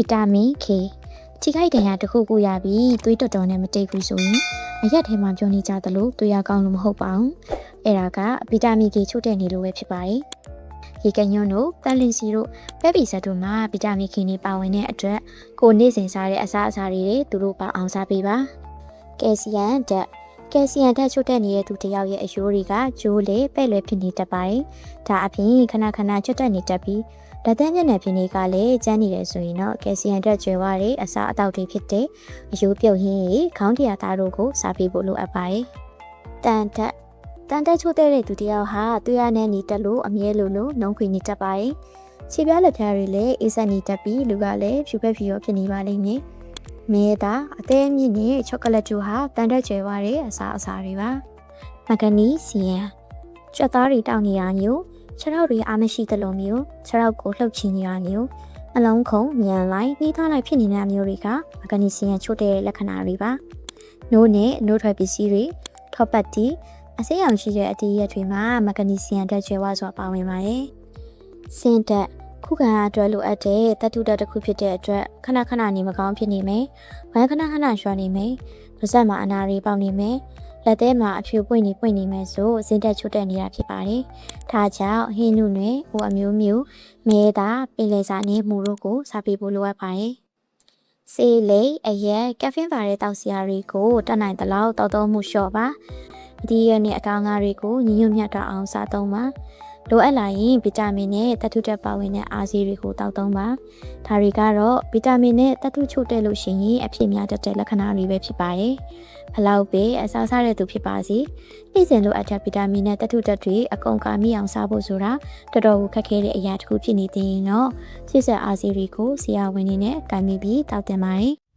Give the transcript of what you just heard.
ဗီတာမင် K ထိခိုက်ဒဏ်ရာတစ်ခုခုရပြီးသွေးတော်တော်နဲ့မတိတ်ဘူးဆိုရင်အရက်ထဲမှာပြောနေကြသလိုသွေးရကောင်းလို့မဟုတ်ပါဘူးအဲ့ဒါကဗီတာမင် K ချို့တဲ့နေလို့ပဲဖြစ်ပါတယ်ရေကညွန်းတို့ပန်လင်စီတို့ပဲပီဆက်တို့မှာဗီတာမင် K နေပါဝင်တဲ့အတွက်ကိုနေ့စဉ်စားတဲ့အစားအစာတွေသူတို့ပါအောင်စားပေးပါကယ်ဆီယမ်ဓာတ်ကယ်ဆီယမ်ဓာတ်ချို့တဲ့နေတဲ့သူတယောက်ရဲ့အရိုးတွေကဂျိုးလေပဲ့လွယ်ဖြစ်နေတတ်ပါတယ်ဒါအပြင်ခဏခဏချွတ်တက်နေတတ်ပြီးလက်သန်းမျက်နှာပြင်တွေကလည်းကျန်းနေတယ်ဆိုရင်တော့ကယ်ဆီယမ်ဓာတ်ကျွဲဝါးတွေအစာအသောက်တွေဖြစ်တဲ့အရိုးပြုတ်ရင်းရေခေါင်းတရာသားတို့ကိုစားပေးဖို့လိုအပ်ပါတယ်တန်တက်ချို့တဲ့သူတယောက်ဟာသွေးရနဲ့နေတက်လို့အမြဲလိုနှုံးခွေနေတတ်ပါတယ်ခြေပြားလက်ဖျားတွေလည်းအေးဆက်နေတတ်ပြီးလူကလည်းဖြူဖက်ဖြူရောဖြစ်နေပါလိမ့်မယ်မဲသားအသေးအမြင့်နဲ့ချောကလက်တို့ဟာတန်တက်ကျွဲဝါးတဲ့အစာတွေပါမဂနီဆီယမ်ကြက်သားတွေတောက်နေတာမျိုးခြေထောက်တွေအားမရှိသလိုမျိုးခြေထောက်ကိုလှုပ်ချနေတာမျိုးအလုံးခုံမြန်လိုက်နှီးထားလိုက်ဖြစ်နေတာမျိုးတွေကမဂနီဆီယမ်ချို့တဲ့လက္ခဏာတွေပါနိုးနဲ့နိုးထွက်ပစ္စည်းတွေထောပတ်တီအစိမ်းရောင်ရှိတဲ့အသီးရက်တွေမှာမဂနီဆီယမ်ဓာတ်ကျွဲဝါးစွာပါဝင်ပါတယ်စင်ဓာတ်ခုခံအားအတွက်လိုအပ်တဲ့သတ္တုဓာတ်တစ်ခုဖြစ်တဲ့အတွက်ခဏခဏနေမကောင်းဖြစ်နေမယ်။ဝမ်းခဏရွှာနေမယ်။ပါးစပ်မှာအနာတွေပေါက်နေမယ်။လက်ထဲမှာအဖြူပွင့်နေမယ်ဆိုစင်ဓာတ်ချို့တဲ့နေတာဖြစ်ပါတယ်။ဒါကြောင့်ဟင်းနုနယ်ဟိုအမျိုးမျိုးမဲသားပင်လယ်စာနဲ့မူတို့ကိုစားပေးဖို့လိုအပ်ပါတယ်။ဆေးလိပ်အရက်ကက်ဖင်းပါတဲ့တောက်စရာတွေကိုတတ်နိုင်သလောက်တောက်သုံးမှုလျှော့ပါ။အသီးရနဲ့အကောင်ငါတွေကိုညီညွတ်မြတ်တော့အောင်စားသုံးပါလိုအပ်လာရင်ဗီတာမင်နဲ့သတ္တုဓာတ်ပါဝင်တဲ့အားဆေးတွေကိုတောက်သုံးပါဒါတွေကတော့ဗီတာမင်နဲ့သတ္တုချို့တဲ့လို့ရှိရင်အဖြစ်များတတ်တဲ့လက္ခဏာတွေပဲဖြစ်ပါတယ်ဘလောက်ပဲအစားစားတဲ့သူဖြစ်ပါစေနေ့စဉ်လိုအပ်တဲ့ဗီတာမင်နဲ့သတ္တုဓာတ်တွေအကုန်ကာမိအောင်စားဖို့ဆိုတာတော်တော်ကိုခက်ခဲတဲ့အရာတစ်ခုဖြစ်နေသေးရင်တော့ပြည့်စက်အားဆေးတွေကိုဆရာဝန်တွေနဲ့တိုင်ပင်ပြီးတောက်တင်ပါတယ်